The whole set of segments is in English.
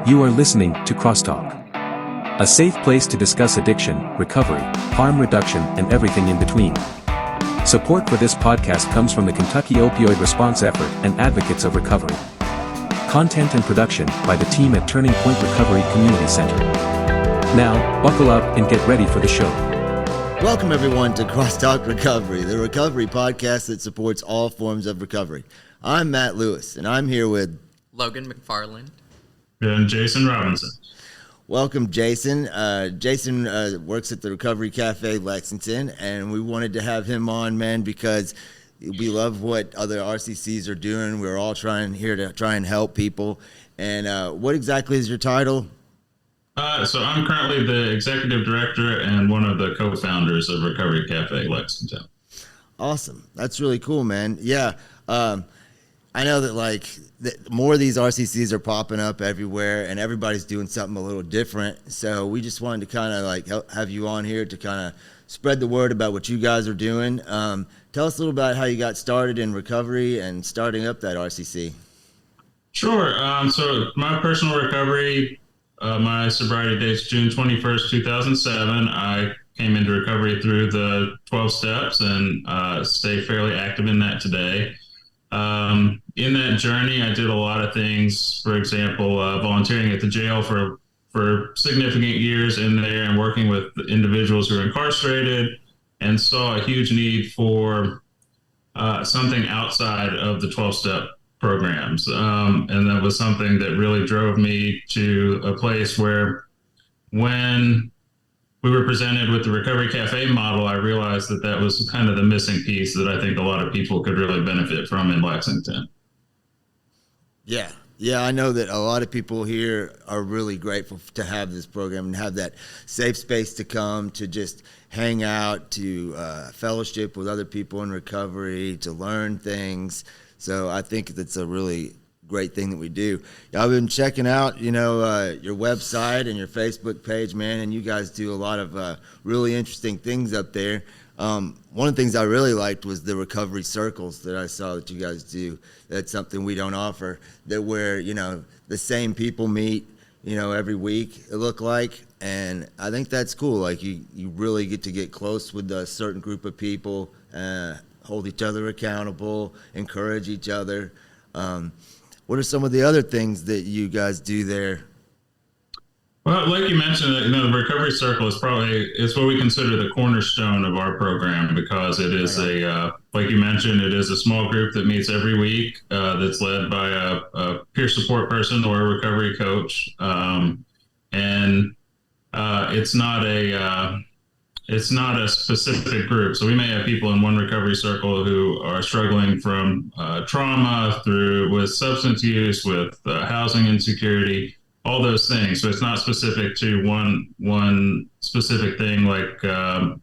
You are listening to CrossTalk, a safe place to discuss addiction, recovery, harm reduction, and everything in between. Support for this podcast comes from the Kentucky Opioid Response Effort and Advocates of Recovery. Content and production by the team at Turning Point Recovery Community Center. Now, buckle up and get ready for the show. Welcome everyone to CrossTalk Recovery, the recovery podcast that supports all forms of recovery. I'm Matt Lewis, and I'm here with Logan McFarland and Jason Robinson. Welcome, Jason. Jason works at the Recovery Cafe Lexington, and we wanted to have him on, man, because we love what other RCCs are doing. We're all here to try and help people. And what exactly is your title? So I'm currently the executive director and one of the co-founders of Recovery Cafe Lexington. Awesome. That's really cool, man. Yeah. I know that more of these RCCs are popping up everywhere and everybody's doing something a little different. So we just wanted to kind of have you on here to kind of spread the word about what you guys are doing. Tell us a little about how you got started in recovery and starting up that RCC. Sure. So my personal recovery, my sobriety date's June 21st, 2007. I came into recovery through the 12 steps and stay fairly active in that today. In that journey, I did a lot of things. For example, volunteering at the jail for significant years in there and working with individuals who are incarcerated, and saw a huge need for something outside of the 12-step programs. And that was something that really drove me to a place where when we were presented with the Recovery Cafe model, I realized that was kind of the missing piece that I think a lot of people could really benefit from in Lexington. Yeah, I know that a lot of people here are really grateful to have this program and have that safe space to come, to just hang out, to fellowship with other people in recovery, to learn things. So I think that's a really great thing that we do. I've been checking out, your website and your Facebook page, man, and you guys do a lot of really interesting things up there. One of the things I really liked was the recovery circles that I saw that you guys do. That's something we don't offer, that where, the same people meet, every week, it looked like. And I think that's cool. Like you really get to get close with a certain group of people, hold each other accountable, encourage each other. What are some of the other things that you guys do there? Well, like you mentioned, the Recovery Circle it's what we consider the cornerstone of our program, because it is like you mentioned, it is a small group that meets every week, that's led by a peer support person or a recovery coach. It's not a specific group. So we may have people in one recovery circle who are struggling from trauma with substance use, with housing insecurity, all those things. So it's not specific to one specific thing like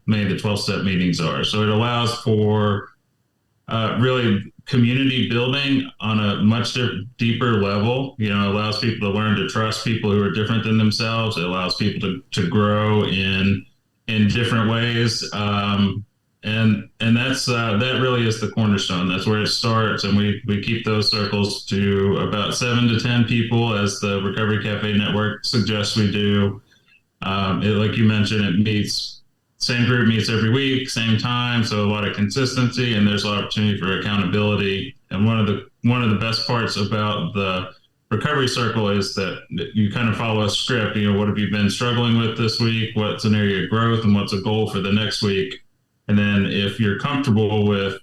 maybe the 12-step meetings are. So it allows for really community building on a much deeper level. It allows people to learn to trust people who are different than themselves. It allows people to grow in different ways. And that's that really is the cornerstone. That's where it starts. And we keep those circles to about 7 to 10 people, as the Recovery Cafe Network suggests we do. Like you mentioned, same group meets every week, same time. So a lot of consistency, and there's an opportunity for accountability. And one of the best parts about the Recovery Circle is that you kind of follow a script. What have you been struggling with this week? What's an area of growth, and what's a goal for the next week? And then if you're comfortable with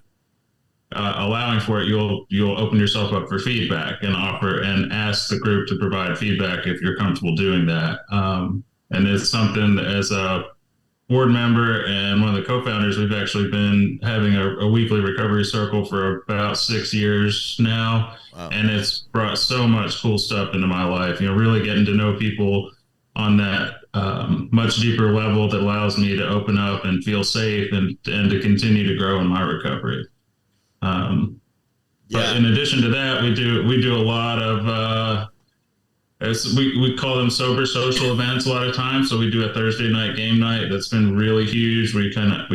allowing for it, you'll open yourself up for feedback and offer and ask the group to provide feedback if you're comfortable doing that. And it's something that, as a board member and one of the co-founders, we've actually been having a weekly recovery circle for about 6 years now. Wow. And it's brought so much cool stuff into my life, really getting to know people on that much deeper level that allows me to open up and feel safe and to continue to grow in my recovery. But in addition to that, we do a lot of we call them sober social events a lot of times. So we do a Thursday night game night that's been really huge. We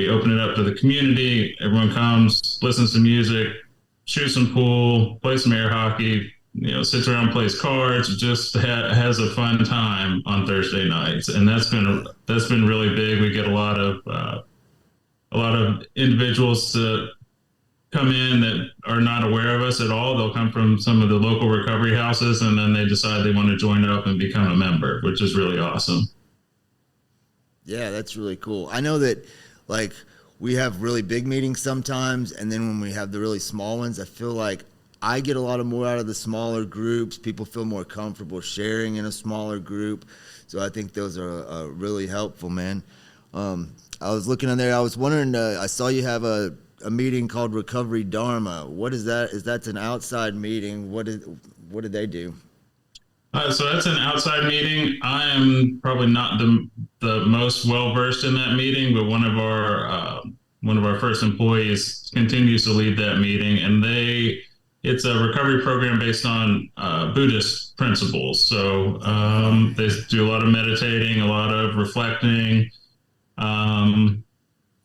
open it up to the community. Everyone comes, listens to music, shoot some pool, play some air hockey, sits around, plays cards, just has a fun time on Thursday nights, and that's been really big. We get a lot of individuals to come in that are not aware of us at all. They'll come from some of the local recovery houses, and then they decide they want to join up and become a member, which is really awesome. Yeah, that's really cool. I know that, like, we have really big meetings sometimes, and then when we have the really small ones, I feel like I get a lot more out of the smaller groups. People feel more comfortable sharing in a smaller group. So I think those are really helpful, man. I was looking on there. I was wondering, I saw you have a meeting called Recovery Dharma. What is that? That's an outside meeting. What do they do? So that's an outside meeting. I am probably not the most well versed in that meeting, but one of our first employees continues to lead that meeting, and it's a recovery program based on Buddhist principles. So they do a lot of meditating, a lot of reflecting.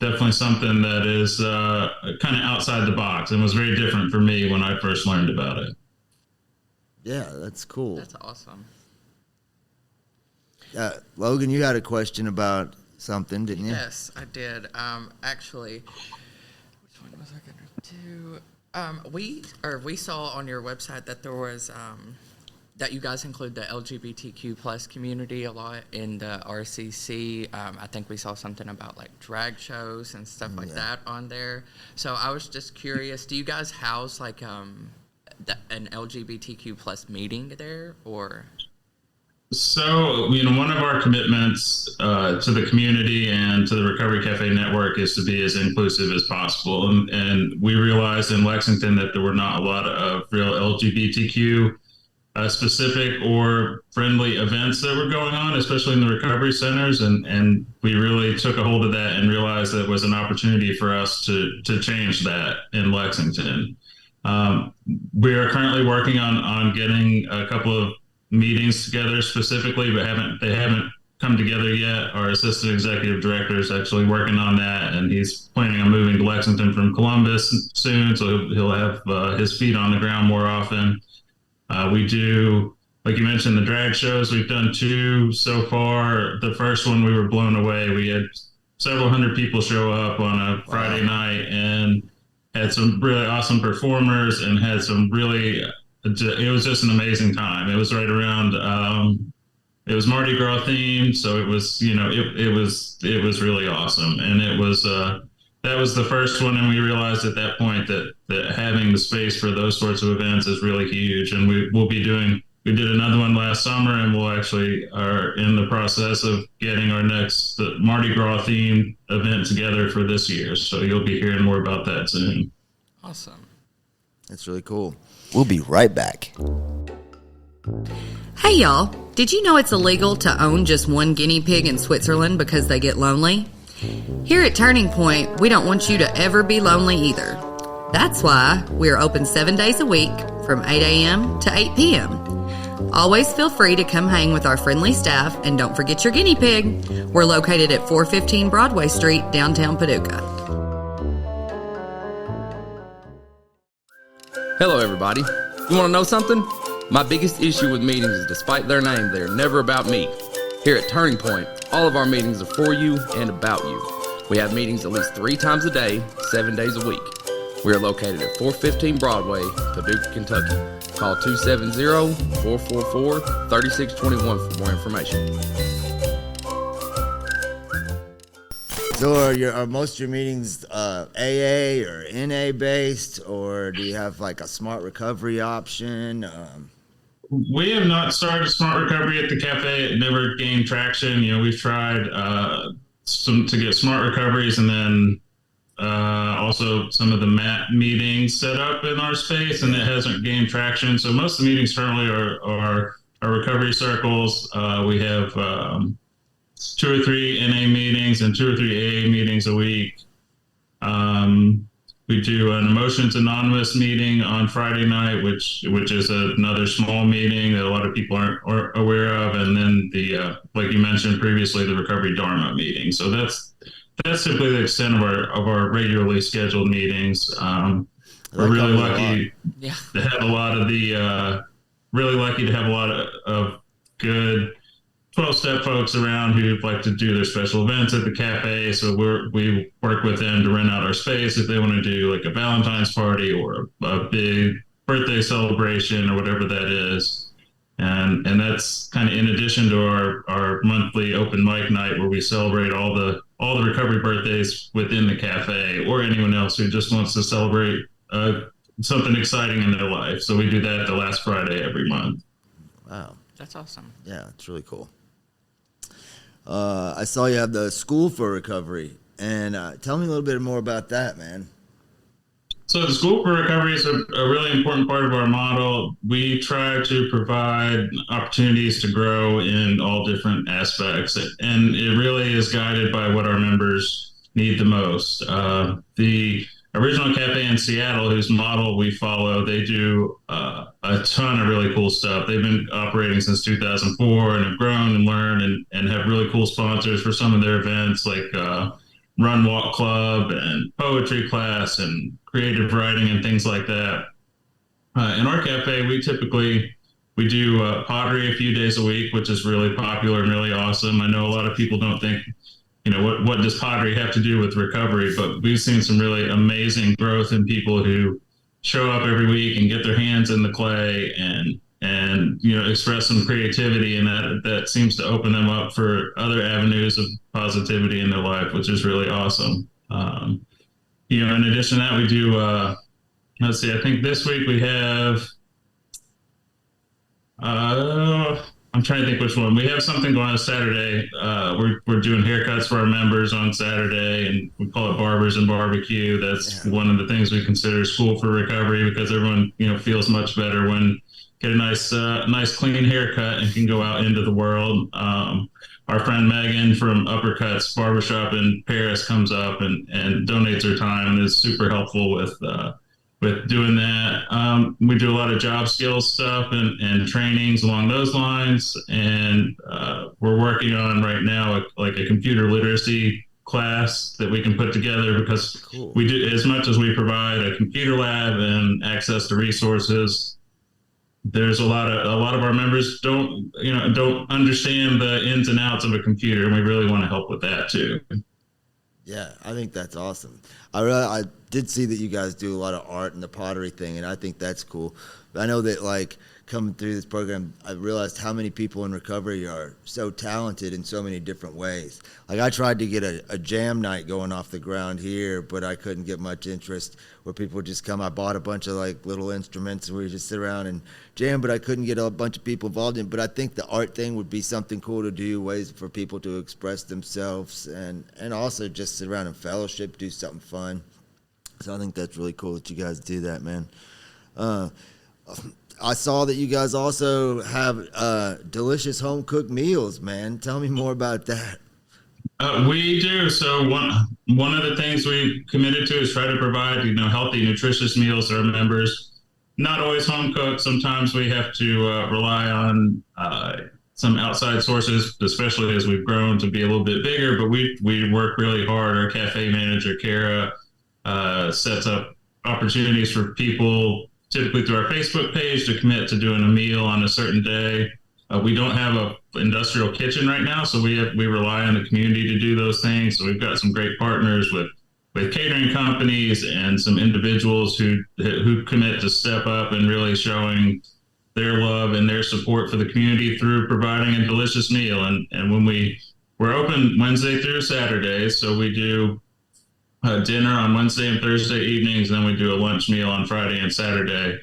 Definitely something that is kind of outside the box and was very different for me when I first learned about it. Yeah, that's cool. That's awesome. Logan, you had a question about something, didn't you? Yes, I did. Actually, which one was I going to do? We saw on your website that there was that you guys include the LGBTQ plus community a lot in the RCC. I think we saw something about like drag shows and stuff like that on there. So I was just curious, do you guys house like an LGBTQ plus meeting there, or? So, one of our commitments to the community and to the Recovery Cafe Network is to be as inclusive as possible. And we realized in Lexington that there were not a lot of real LGBTQ specific or friendly events that were going on, especially in the recovery centers. And we really took a hold of that and realized that it was an opportunity for us to change that in Lexington. We are currently working on getting a couple of meetings together specifically, but they haven't come together yet. Our assistant executive director is actually working on that, and he's planning on moving to Lexington from Columbus soon, so he'll have his feet on the ground more often. We do, like you mentioned, the drag shows. We've done 2 so far. The first one, we were blown away. We had several hundred people show up on a Friday night and had some really awesome performers and had some really, it was just an amazing time. It was right around, it was Mardi Gras themed. So it was, it was really awesome. And it was, that was the first one. And we realized at that point that having the space for those sorts of events is really huge. And we did another one last summer, and we'll actually are in the process of getting our next Mardi Gras themed event together for this year. So you'll be hearing more about that soon. Awesome. That's really cool. We'll be right back. Hey y'all, did you know it's illegal to own just one guinea pig in Switzerland because they get lonely? Here at Turning Point, we don't want you to ever be lonely either. That's why we are open 7 days a week from 8 a.m. to 8 p.m. Always feel free to come hang with our friendly staff, and don't forget your guinea pig. We're located at 415 Broadway Street, downtown Paducah. Hello, everybody. You want to know something? My biggest issue with meetings is, despite their name, they are never about me. Here at Turning Point, all of our meetings are for you and about you. We have meetings at least 3 times a day, 7 days a week. We are located at 415 Broadway, Paducah, Kentucky. Call 270-444-3621 for more information. So are most of your meetings AA or NA based, or do you have like a smart recovery option? We have not started smart recovery at the cafe. It never gained traction. We've tried to get smart recoveries, and then also some of the MAT meetings set up in our space, and it hasn't gained traction. So most of the meetings currently are recovery circles. We have 2 or 3 NA meetings and 2 or 3 AA meetings a week. We do an Emotions Anonymous meeting on Friday night, which is another small meeting that a lot of people aren't aware of, and then the like you mentioned previously, the Recovery Dharma meeting. So that's typically the extent of our regularly scheduled meetings. We're really lucky to have a lot of the really lucky to have a lot of good 12-step folks around who like to do their special events at the cafe. So we work with them to rent out our space if they want to do like a Valentine's party or a big birthday celebration or whatever that is. And that's kind of in addition to our monthly open mic night where we celebrate all the recovery birthdays within the cafe or anyone else who just wants to celebrate something exciting in their life. So we do that the last Friday every month. Wow. That's awesome. Yeah, it's really cool. I saw you have the School for Recovery, and tell me a little bit more about that, man. So the School for Recovery is a really important part of our model. We try to provide opportunities to grow in all different aspects, and it really is guided by what our members need the most. The original cafe in Seattle, whose model we follow, they do a ton of really cool stuff. They've been operating since 2004 and have grown and learned and have really cool sponsors for some of their events like Run Walk Club and poetry class and creative writing and things like that. In our cafe, we do pottery a few days a week, which is really popular and really awesome. I know a lot of people don't think, what does pottery have to do with recovery? But we've seen some really amazing growth in people who show up every week and get their hands in the clay and express some creativity, and that seems to open them up for other avenues of positivity in their life, which is really awesome. In addition to that, we do, let's see, I think this week we have, I'm trying to think which one. We have something going on Saturday. We're doing haircuts for our members on Saturday, and we call it Barbers and Barbecue. That's one of the things we consider School for Recovery, because everyone, feels much better when get a nice clean haircut and can go out into the world. Our friend Megan from Uppercuts Barbershop in Paris comes up and donates her time and is super helpful with doing that. We do a lot of job skills stuff and trainings along those lines. And we're working on right now like a computer literacy class that we can put together, because cool. We do, as much as we provide a computer lab and access to resources, there's a lot of our members don't understand the ins and outs of a computer, and we really want to help with that too. Yeah, I think that's awesome. I did see that you guys do a lot of art and the pottery thing, and I think that's cool. But I know that coming through this program, I realized how many people in recovery are so talented in so many different ways. I tried to get a jam night going off the ground here, but I couldn't get much interest where people would just come. I bought a bunch of little instruments and we would just sit around and jam, but I couldn't get a bunch of people involved in it. But I think the art thing would be something cool to do, ways for people to express themselves and also just sit around and fellowship, do something fun. So I think that's really cool that you guys do that, man. I saw that you guys also have delicious home-cooked meals, man. Tell me more about that. We do. So one of the things we committed to is try to provide, healthy, nutritious meals to our members. Not always home-cooked. Sometimes we have to rely on some outside sources, especially as we've grown to be a little bit bigger. But we work really hard. Our cafe manager, Kara, sets up opportunities for people, typically through our Facebook page, to commit to doing a meal on a certain day. We don't have an industrial kitchen right now, so we rely on the community to do those things. So we've got some great partners with catering companies and some individuals who commit to step up and really showing their love and their support for the community through providing a delicious meal. And when we're open Wednesday through Saturday, so we do dinner on Wednesday and Thursday evenings, and then we do a lunch meal on Friday and Saturday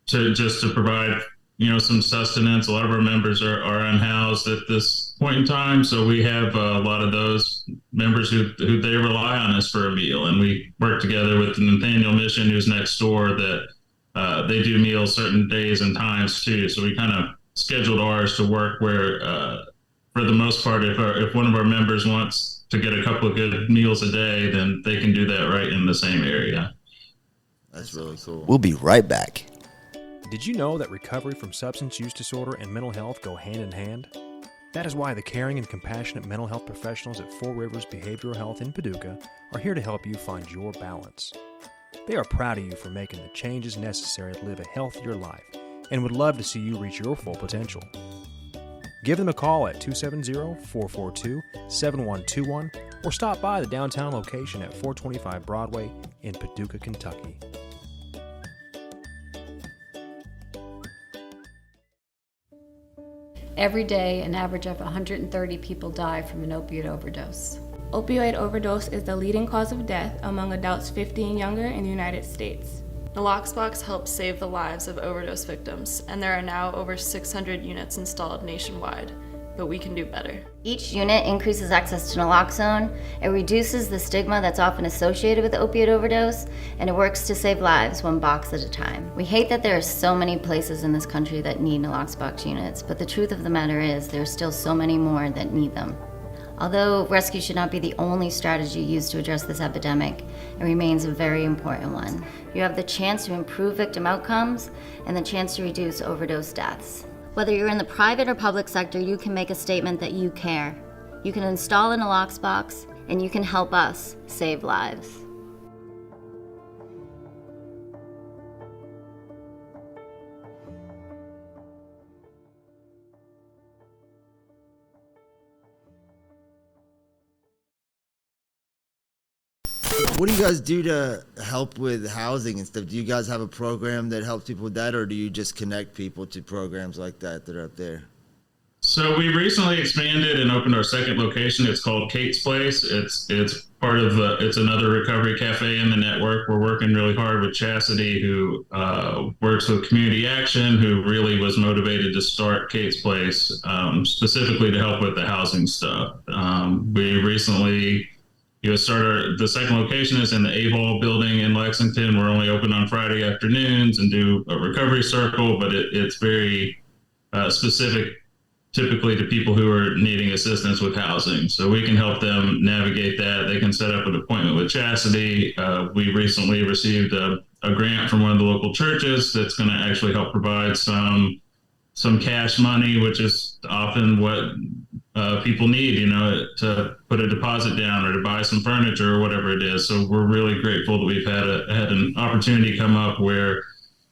to provide some sustenance. A lot of our members are unhoused at this point in time, so we have a lot of those members who they rely on us for a meal, and we work together with the Nathaniel Mission, who's next door, that they do meals certain days and times too. So we kind of scheduled ours to work where, for the most part, if one of our members wants to get a couple of good meals a day, then they can do that right in the same area. That's really cool. We'll be right back. Did you know that recovery from substance use disorder and mental health go hand in hand? That is why the caring and compassionate mental health professionals at Four Rivers Behavioral Health in Paducah are here to help you find your balance. They are proud of you for making the changes necessary to live a healthier life and would love to see you reach your full potential. Give them a call at 270-442-7121 or stop by the downtown location at 425 Broadway in Paducah, Kentucky. Every day, an average of 130 people die from an opioid overdose. Opioid overdose is the leading cause of death among adults 50 and younger in the United States. Naloxbox helps save the lives of overdose victims, and there are now over 600 units installed nationwide, but we can do better. Each unit increases access to naloxone, it reduces the stigma that's often associated with opioid overdose, and it works to save lives one box at a time. We hate that there are so many places in this country that need naloxbox units, but the truth of the matter is there are still so many more that need them. Although rescue should not be the only strategy used to address this epidemic, it remains a very important one. You have the chance to improve victim outcomes and the chance to reduce overdose deaths. Whether you're in the private or public sector, you can make a statement that you care. You can install a naloxbox, and you can help us save lives. What do you guys do to help with housing and stuff? Do you guys have a program that helps people with that, or do you just connect people to programs like that that are up there? So we recently expanded and opened our second location. It's called Kate's Place. It's part of it's another recovery cafe in the network. We're working really hard with Chastity, who works with Community Action, who really was motivated to start Kate's Place specifically to help with the housing stuff. We recently started the second location is in the A-Hall building in Lexington. We're only open on Friday afternoons and do a recovery circle, but it's very specific typically to people who are needing assistance with housing. So we can help them navigate that. They can set up an appointment with Chastity. We recently received a grant from one of the local churches that's going to actually help provide some cash money, which is often what people need, to put a deposit down or to buy some furniture or whatever it is. So we're really grateful that we've had an opportunity come up where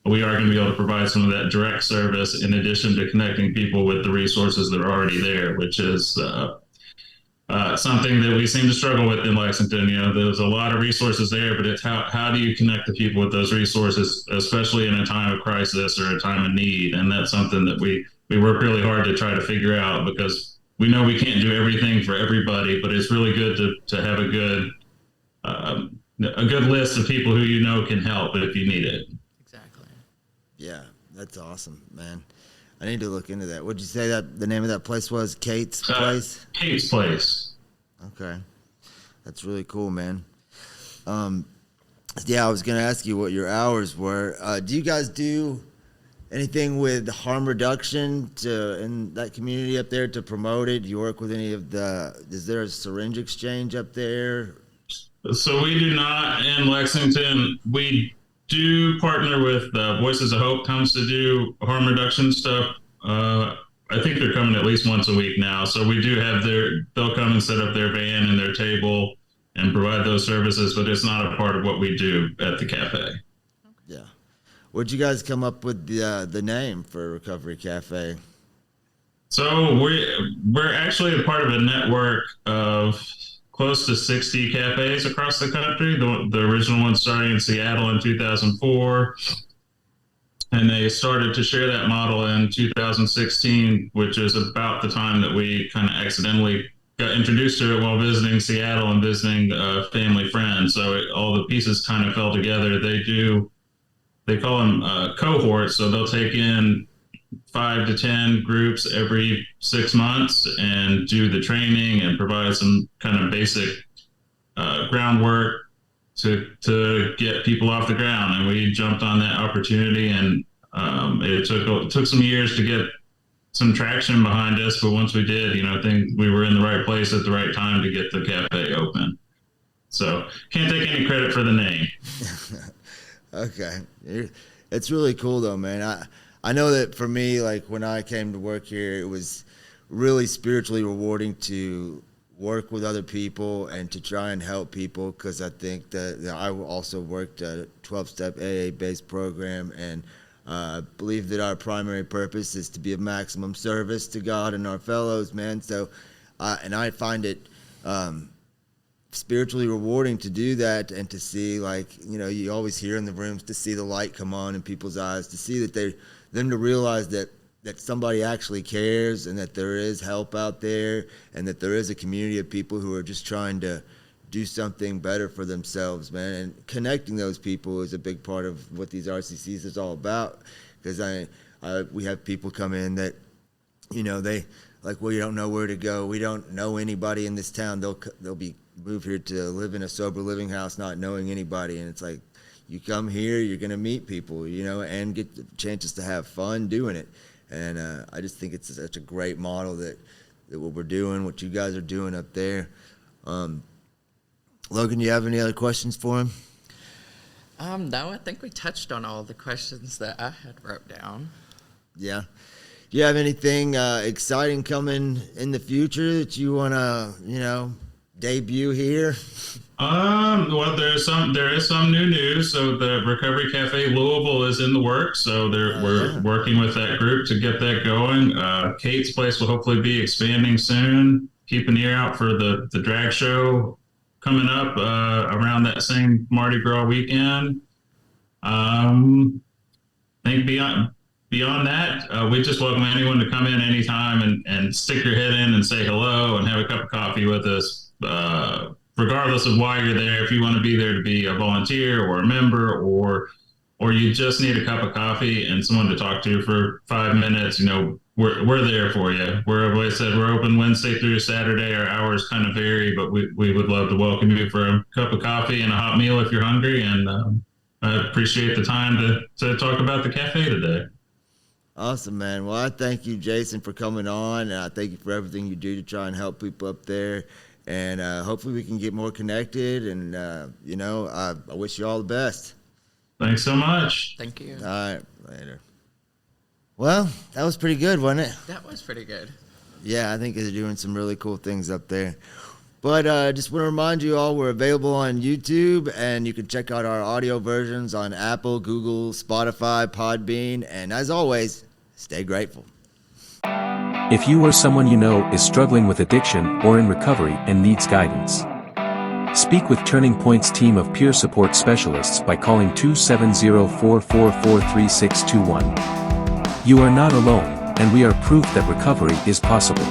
we are going to be able to provide some of that direct service in addition to connecting people with the resources that are already there, which is something that we seem to struggle with in Lexington. There's a lot of resources there, but it's how do you connect the people with those resources, especially in a time of crisis or a time of need. And that's something that we work really hard to try to figure out, because we know we can't do everything for everybody, but it's really good to have a good list of people who can help if you need it. Exactly. Yeah, that's awesome, man. I need to look into that. What'd you say that the name of that place was? Kate's Place? Kate's Place. Okay. That's really cool, man. Yeah, I was going to ask you what your hours were. Do you guys do anything with harm reduction in that community up there to promote it? Do you work with any of is there a syringe exchange up there? So we do not in Lexington. We do partner with Voices of Hope comes to do harm reduction stuff. I think they're coming at least once a week now. So we do have they'll come and set up their van and their table and provide those services, but it's not a part of what we do at the cafe. Yeah. Where'd you guys come up with the name for Recovery Cafe? So we're actually a part of a network of close to 60 cafes across the country. The original one started in Seattle in 2004, and they started to share that model in 2016, which is about the time that we kind of accidentally got introduced to it while visiting Seattle and visiting family friends. So all the pieces kind of fell together. They call them cohorts, so they'll take in 5 to 10 groups every 6 months and do the training and provide some kind of basic groundwork to get people off the ground. And we jumped on that opportunity, and it took some years to get some traction behind us. But once we did, I think we were in the right place at the right time to get the cafe open. So can't take any credit for the name. Okay. It's really cool though, man. I know that for me, like when I came to work here, it was really spiritually rewarding to work with other people and to try and help people, because I think that I also worked at a 12-step AA-based program, and I believe that our primary purpose is to be of maximum service to God and our fellows, man. So, and I find it spiritually rewarding to do that, and to see, like, you know, you always hear in the rooms, to see the light come on in people's eyes, to see that them to realize that somebody actually cares, and that there is help out there, and that there is a community of people who are just trying to do something better for themselves, man. And connecting those people is a big part of what these RCCs is all about, because we have people come in that, you know, they like, well, you don't know where to go. We don't know anybody in this town. They'll be moved here to live in a sober living house, not knowing anybody, and it's like, you come here, you're gonna meet people, you know, and get the chances to have fun doing it. And I just think it's such a great model that what we're doing, what you guys are doing up there. Logan, do you have any other questions for him? No, I think we touched on all the questions that I had wrote down. Yeah. Do you have anything exciting coming in the future that you want to, you know, debut here? Well, there is some new news. So the Recovery Cafe Louisville is in the works. So we're working with that group to get that going. Kate's place will hopefully be expanding soon. Keep an ear out for the drag show coming up around that same Mardi Gras weekend. I think beyond that, we just welcome anyone to come in anytime and stick your head in and say hello and have a cup of coffee with us. Regardless of why you're there, if you want to be there to be a volunteer or a member, or you just need a cup of coffee and someone to talk to for 5 minutes, you know, we're there for you. Like I said, we're open Wednesday through Saturday. Our hours kind of vary, but we would love to welcome you for a cup of coffee and a hot meal if you're hungry. And I appreciate the time to talk about the cafe today. Awesome, man. Well, I thank you, Jason, for coming on, and I thank you for everything you do to try and help people up there. And hopefully we can get more connected. And, you know, I wish you all the best. Thanks so much. Thank you. All right. Later. Well, that was pretty good, wasn't it? That was pretty good. Yeah, I think they're doing some really cool things up there. But just want to remind you all, we're available on YouTube, and you can check out our audio versions on Apple, Google, Spotify, Podbean. And as always, stay grateful. If you or someone you know is struggling with addiction or in recovery and needs guidance, speak with Turning Point's team of peer support specialists by calling 270-444-3621. You are not alone, and we are proof that recovery is possible.